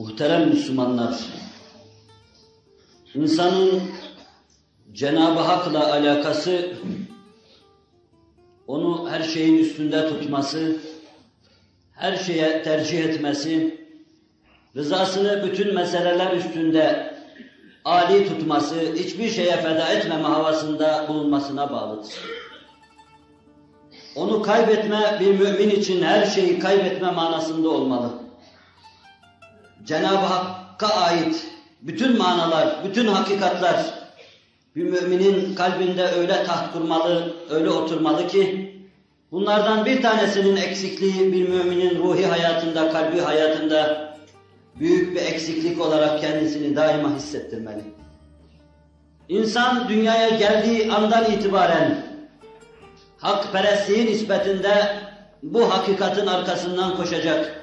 Muhterem Müslümanlar, insanın Cenab-ı Hak'la alakası, onu her şeyin üstünde tutması, her şeye tercih etmesi, rızasını bütün meseleler üstünde âli tutması, hiçbir şeye feda etmeme havasında bulunmasına bağlıdır. Onu kaybetme bir mümin için her şeyi kaybetme manasında olmalı. Cenab-ı Hakk'a ait bütün manalar, bütün hakikatler bir müminin kalbinde öyle taht kurmalı, öyle oturmalı ki bunlardan bir tanesinin eksikliği bir müminin ruhi hayatında, kalbi hayatında büyük bir eksiklik olarak kendisini daima hissettirmeli. İnsan dünyaya geldiği andan itibaren hakperestliğin nispetinde bu hakikatin arkasından koşacak.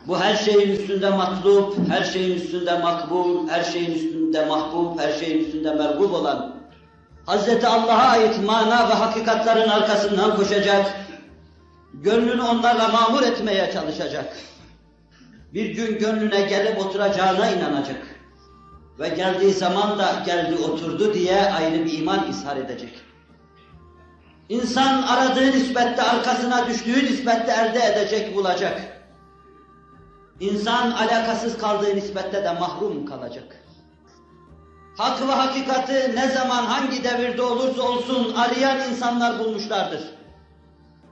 Bu her şeyin üstünde matlub, her şeyin üstünde makbul, her şeyin üstünde mahbub, her şeyin üstünde mergub olan Hz. Allah'a ait mana ve hakikatlerin arkasından koşacak. Gönlünü onlarla mamur etmeye çalışacak. Bir gün gönlüne gelip oturacağına inanacak. Ve geldiği zaman da geldi oturdu diye ayrı bir iman ishar edecek. İnsan aradığı nispette, arkasına düştüğü nispette elde edecek, bulacak. İnsan alakasız kaldığı nispette de mahrum kalacak. Hak ve hakikati ne zaman, hangi devirde olursa olsun arayan insanlar bulmuşlardır.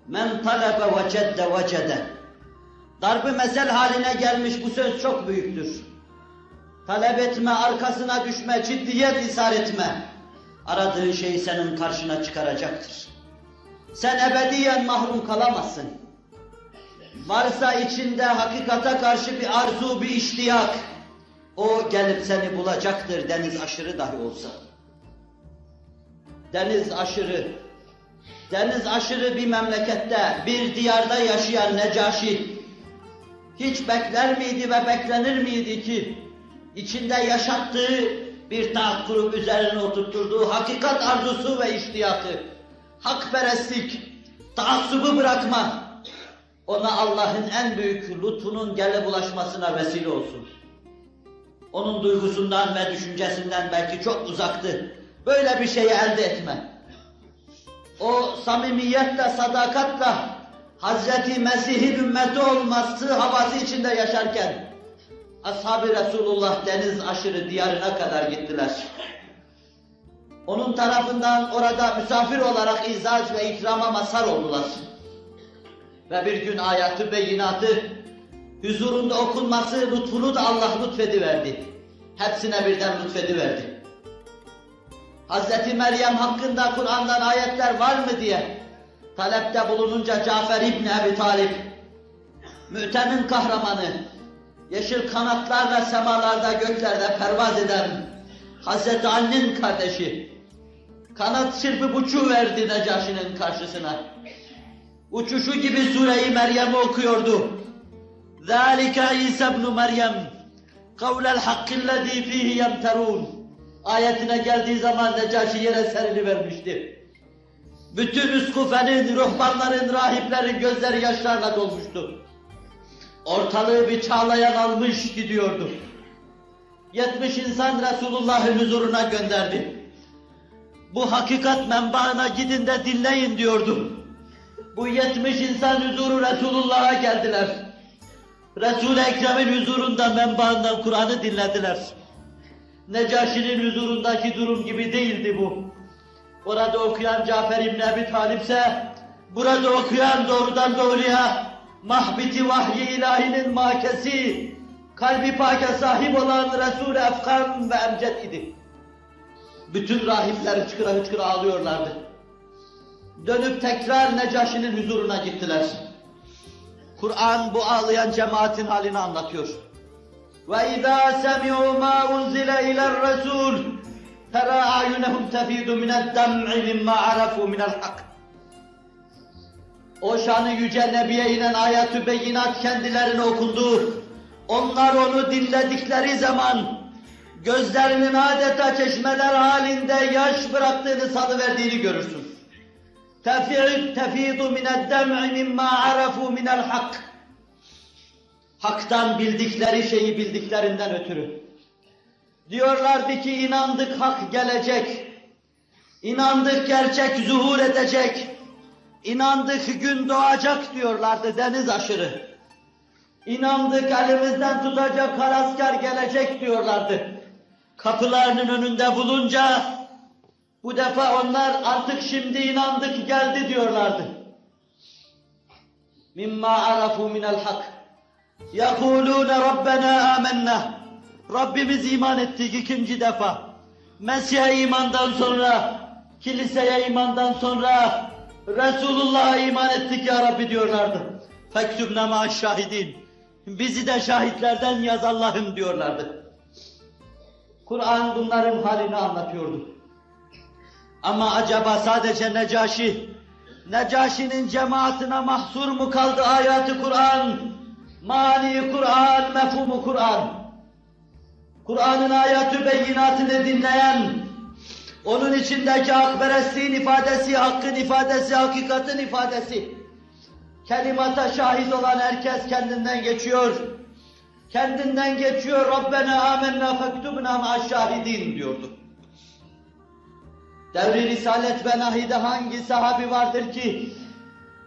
Men talebe vecedde vecede. Darb-ı mesel haline gelmiş bu söz çok büyüktür. Talep etme, arkasına düşme, ciddiyet ishar etme. Aradığın şey senin karşına çıkaracaktır. Sen ebediyen mahrum kalamazsın. Varsa içinde hakikate karşı bir arzu, bir iştiyak, o gelip seni bulacaktır deniz aşırı dahi olsa. Deniz aşırı bir memlekette, bir diyarda yaşayan Necaşi, hiç bekler miydi ve beklenir miydi ki, içinde yaşattığı bir taht kurup üzerine oturtturduğu hakikat arzusu ve iştiyakı, hakperestlik, taassubu bırakma, ona Allah'ın en büyük lütfunun gelip ulaşmasına vesile olsun. Onun duygusundan ve düşüncesinden belki çok uzaktı. Böyle bir şeyi elde etme. O samimiyetle, sadakatle Hazreti Mesih'in ümmeti olması havası içinde yaşarken Ashab-ı Resulullah deniz aşırı diyarına kadar gittiler. Onun tarafından orada misafir olarak izaz ve ikrama mazhar oldular. Ve bir gün ayat-ı beyinatı huzurunda okunması lütfunu da Allah lütfediverdi. Hepsine birden lütfediverdi. Hazreti Meryem hakkında Kur'an'dan ayetler var mı diye talepte bulununca Cafer İbni Ebi Talib, mü'temin kahramanı, yeşil kanatlarla semalarda, göklerde pervaz eden Hazreti Ali'nin kardeşi, kanat çırpıp uçuverdi Necaşi'nin karşısına. Uçuşu gibi Sure-i Meryem'i okuyordu. ذَٰلِكَ عِيسَى بْنُ مَرْيَمْ قَوْلَ الْحَقِّ الَّذ۪ي ف۪يهِ يَمْتَرُونَ ayetine geldiği zaman Necaşi yere serilivermişti. Bütün üskufenin, ruhbanların, rahiplerin gözleri yaşlarla dolmuştu. Ortalığı bir çağlayan almış gidiyordu. 70 insan Resulullah'ın huzuruna gönderdi. Bu hakikat menbaına gidin de dinleyin diyordu. Bu 70 insan huzuru Resulullah'a geldiler. Resul-i Ekrem'in huzurunda menbaından Kur'an'ı dinlediler. Necaşi'nin huzurundaki durum gibi değildi bu. Orada okuyan Cafer İbni Ebi Talib ise, burada okuyan doğrudan doğruya mahbiti vahyi ilahinin makesi, kalbi pake sahip olan Resul-i Efkan ve Emced idi. Bütün rahipler hıçkıra hıçkıra ağlıyorlardı. Dönüp tekrar Necaşi'nin huzuruna gittiler. Kur'an bu ağlayan cemaatin halini anlatıyor. وَاِذَا سَمِعُوا مَا اُنْزِلَ اِلَى الرَّسُولِ تَرَى اَعْيُنَهُمْ تَفِيدُ مِنَ الدَّمْعِ مِمَّا عَرَفُوا مِنَ الْحَقِّ O şanı yüce Nebi'ye inen ayat-ı beyinat kendilerine okundu. Onlar onu dinledikleri zaman gözlerinin adeta çeşmeler halinde yaş bıraktığını salıverdiğini görürsün. تَفِيدُ مِنَ الدَّمْعِ مِمَّا عَرَفُوا مِنَ الْحَقِّ Hak'tan bildikleri şeyi bildiklerinden ötürü. Diyorlardı ki inandık hak gelecek, inandık gerçek zuhur edecek, inandık gün doğacak diyorlardı deniz aşırı. İnandık elimizden tutacak haraskar gelecek diyorlardı. Kapılarının önünde bulunca bu defa onlar artık şimdi inandık geldi diyorlardı. Mimma arafu minel hak. Yekulûne Rabbena âmennâ. Rabbimiz iman ettik ikinci defa. Mesih'e imandan sonra, kiliseye imandan sonra, Resulullah'a iman ettik ya Rabbi diyorlardı. Fektubna ma'aş-şahidin. Bizi de şahitlerden yaz Allah'ım diyorlardı. Kur'an bunların halini anlatıyordu. Ama acaba sadece Necaşi'nin cemaatine mahsur mu kaldı ayat-ı Kur'an, mani Kur'an, mefhumu Kur'an? Kur'an'ın ayat-ı beyinatını dinleyen, onun içindeki hakperestliğin ifadesi, hakkın ifadesi, hakikatin ifadesi, kelimata şahit olan herkes kendinden geçiyor. Kendinden geçiyor, Rabbena âmennâ fektubnâ ma'aş-şahidîn diyordu. Devri Risalet ve Nahi'de hangi sahabi vardır ki,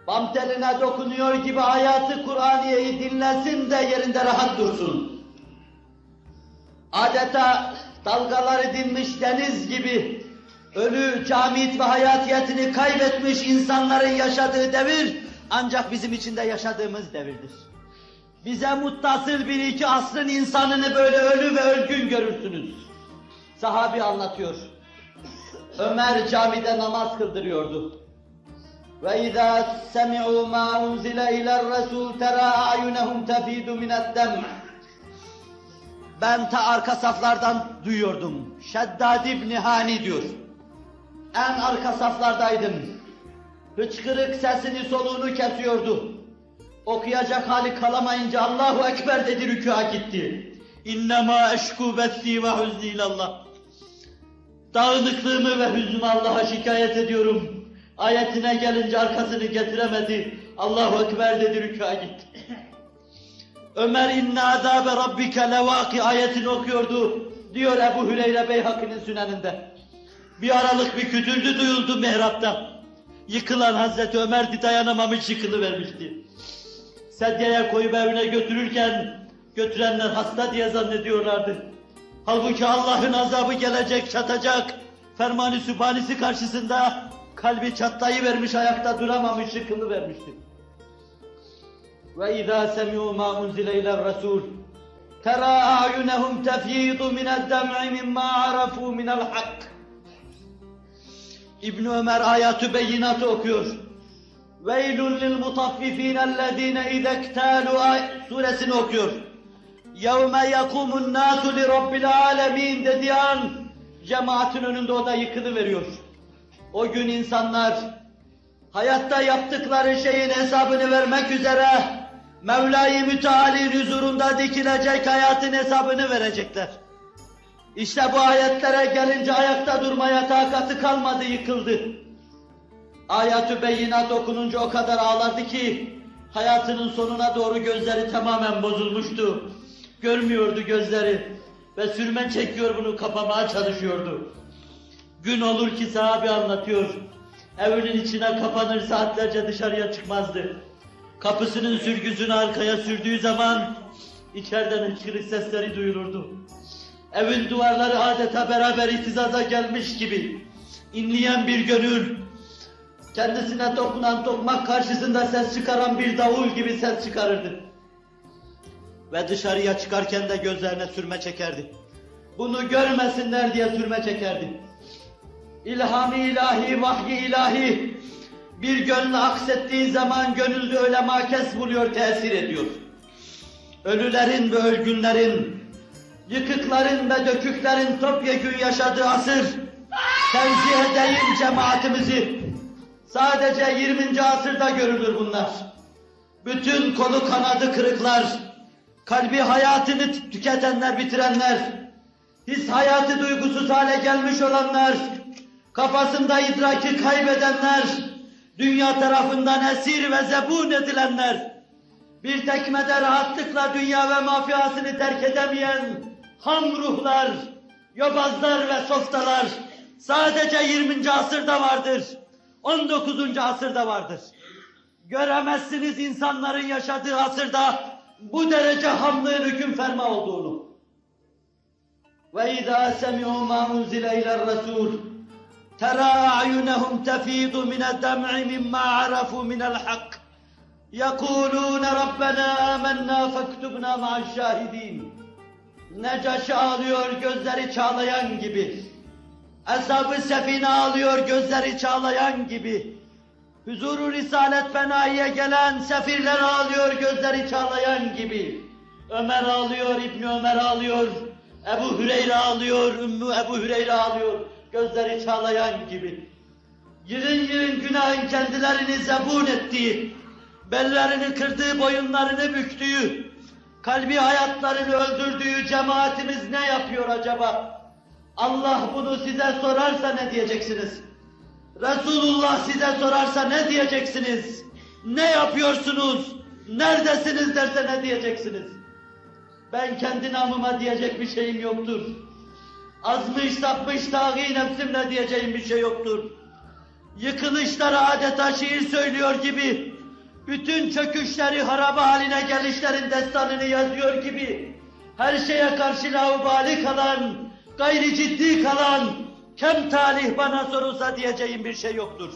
bam teline dokunuyor gibi hayatı Kur'aniye'yi dinlesin de yerinde rahat dursun? Adeta dalgaları dinmiş deniz gibi, ölü, camit ve hayatiyetini kaybetmiş insanların yaşadığı devir, ancak bizim içinde yaşadığımız devirdir. Bize muttasıl bir iki asrın insanını böyle ölü ve ölgün görürsünüz. Sahabi anlatıyor. Ömer camide namaz kıldırıyordu. Ve izâ semi'û mâ unzile iler-resûl terâ a'yunehum tefîdu mined-dem'. Ben ta arka saflardan duyuyordum. Şeddad İbni Hani diyor. En arka saflardaydım. Hıçkırık sesini soluğunu kesiyordu. Okuyacak hali kalamayınca Allahu Ekber dedi, rükûa gitti. İnnemâ eşkû bethî ve huznî ilallah. Dağınıklığımı ve hüznümü Allah'a şikayet ediyorum. Ayetine gelince arkasını getiremedi. Allahu Ekber dedi, rükûa gitti. Ömer inne azâbe rabbike levâki ayetini okuyordu. Diyor Ebu Hüreyre Beyhaki'nin süneninde. Bir aralık bir kütüldü duyuldu mihrapta. Yıkılan Hazreti Ömer'di, dayanamamış yıkılıvermişti. Sedyeye koyup evine götürürken götürenler hasta diye zannediyorlardı. Halbuki Allah'ın azabı gelecek, çatacak. Ferman-ı Sübhanisi karşısında kalbi çatlayıvermiş, ayakta duramamış, yıkılıvermişti. Ve izâ semi'û mâ unzile iler-resûl terâ a'yunehum tefyîdu mined-dem'i mimmâ arafû minel-hak. İbn Ömer ayat-ı beyinatı okuyor. Veylun lil mutaffifînellezîne izektâlû suresini okuyor. Yevme yekûmun nâsu li rabbil âlemîn dediği an cemaatin önünde o da yıkılıveriyor. O gün insanlar hayatta yaptıkları şeyin hesabını vermek üzere Mevla-i Müteal'in huzurunda dikilecek, hayatın hesabını verecekler. İşte bu ayetlere gelince ayakta durmaya takatı kalmadı, yıkıldı. Ayat-ı beyinat okununca o kadar ağlardı ki hayatının sonuna doğru gözleri tamamen bozulmuştu. Görmüyordu gözleri ve sürme çekiyor, bunu kapamaya çalışıyordu. Gün olur ki sahabe anlatıyor, evinin içine kapanır, saatlerce dışarıya çıkmazdı. Kapısının sürgüsünü arkaya sürdüğü zaman içeriden hıçkırık sesleri duyulurdu. Evin duvarları adeta beraber ihtizaza gelmiş gibi inleyen bir gönül, kendisine dokunan tokmak karşısında ses çıkaran bir davul gibi ses çıkarırdı. Ve dışarıya çıkarken de gözlerine sürme çekerdi. Bunu görmesinler diye sürme çekerdi. İlham-ı ilahi, vahyi ilahi bir gönlü aksettiği zaman gönülde öyle makes buluyor, tesir ediyor. Ölülerin ve ölgünlerin, yıkıkların ve döküklerin topyekün yaşadığı asır, tenzih edeyim cemaatimizi. Sadece 20. asırda görülür bunlar. Bütün kolu kanadı kırıklar, kalbi hayatını tüketenler, bitirenler, his hayatı duygusuz hale gelmiş olanlar, kafasında idraki kaybedenler, dünya tarafından esir ve zebun edilenler, bir tekmede rahatlıkla dünya ve mafyasını terk edemeyen ham ruhlar, yobazlar ve softalar sadece 20. asırda vardır. 19. asırda vardır. Göremezsiniz insanların yaşadığı asırda bu derece hamlığın hüküm ferma olduğunu. وَاِذَا سَمِعُوا مَا اُنْزِلَ اِلَى الرَّسُولِ تَرَى اَعْيُنَهُمْ تَفِيضُ مِنَ الدَّمْعِ مِمَّا عَرَفُوا مِنَ الْحَقِّ يَقُولُونَ رَبَّنَا آمَنَّا فَاكْتُبْنَا مَعَ الشَّاهِدِينَ. Necaşi ağlıyor gözleri çağlayan gibi. Ashab-ı Sefine ağlıyor gözleri çağlayan gibi. Huzur-u Risalet Fenayi'ye gelen sefirler ağlıyor gözleri çağlayan gibi. Ömer ağlıyor, İbni Ömer ağlıyor, Ebu Hüreyre ağlıyor, Ümmü Ebu Hüreyre ağlıyor gözleri çağlayan gibi. Yığın yığın günahın kendilerini zebun ettiği, bellerini kırdığı, boyunlarını büktüğü, kalbi hayatlarını öldürdüğü cemaatimiz ne yapıyor acaba? Allah bunu size sorarsa ne diyeceksiniz? Resulullah size sorarsa ne diyeceksiniz? Ne yapıyorsunuz? Neredesiniz derse ne diyeceksiniz? Ben kendi namıma diyecek bir şeyim yoktur. Azmış sapmış tağî nefsimle diyeceğim bir şey yoktur. Yıkılışlara adeta şiir söylüyor gibi, bütün çöküşleri haraba haline gelişlerin destanını yazıyor gibi, her şeye karşı laubali kalan, gayri ciddi kalan, kem talih bana sorulsa diyeceğim bir şey yoktur.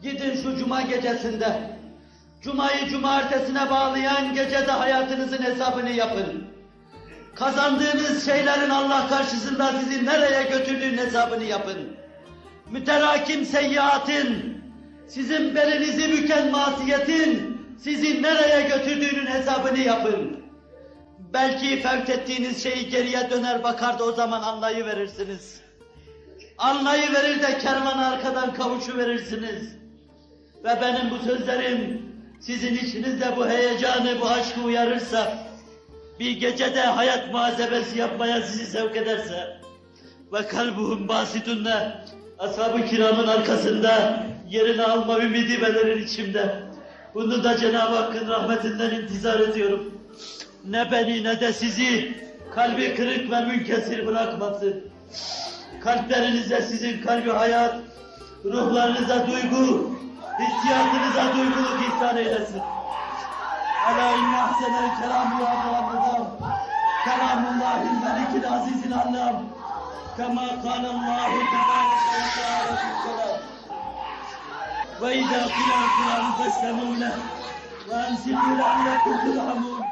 Gidin şu cuma gecesinde, cumayı cumartesine bağlayan gecede hayatınızın hesabını yapın. Kazandığınız şeylerin Allah karşısında sizi nereye götürdüğünün hesabını yapın. Müterakim seyyiatın, sizin belinizi büken masiyetin sizi nereye götürdüğünün hesabını yapın. Belki fevt ettiğiniz şeyi geriye döner bakar da o zaman anlayıverirsiniz. Anlayıverir de kervana arkadan kavuşuverirsiniz. Ve benim bu sözlerim sizin içinizde bu heyecanı, bu aşkı uyarırsa, bir gecede hayat muhasebesi yapmaya sizi sevk ederse, ve kalbuhum basidunne, ashab-ı kiramın arkasında yerini alma ümidi belirir içimde. Bunu da Cenab-ı Hakk'ın rahmetinden intizar ediyorum. Ne beni ne de sizi kalbi kırık ve münkesir bırakmasın. Kalplerinize sizin kalbi hayat, ruhlarınıza duygu, hissiyatınıza duyguluk ihsan eylesin. Alâ inne ahsenel kelâmü Allah'ım, kelâmullâhil melikil azizil allâm, kemâ kâlellâhu tebâreke ve teâlâ fil-kelâm. Ve izâ kılâ Kur'ân festemû leh, ve ensitu le'allekum turhamûn.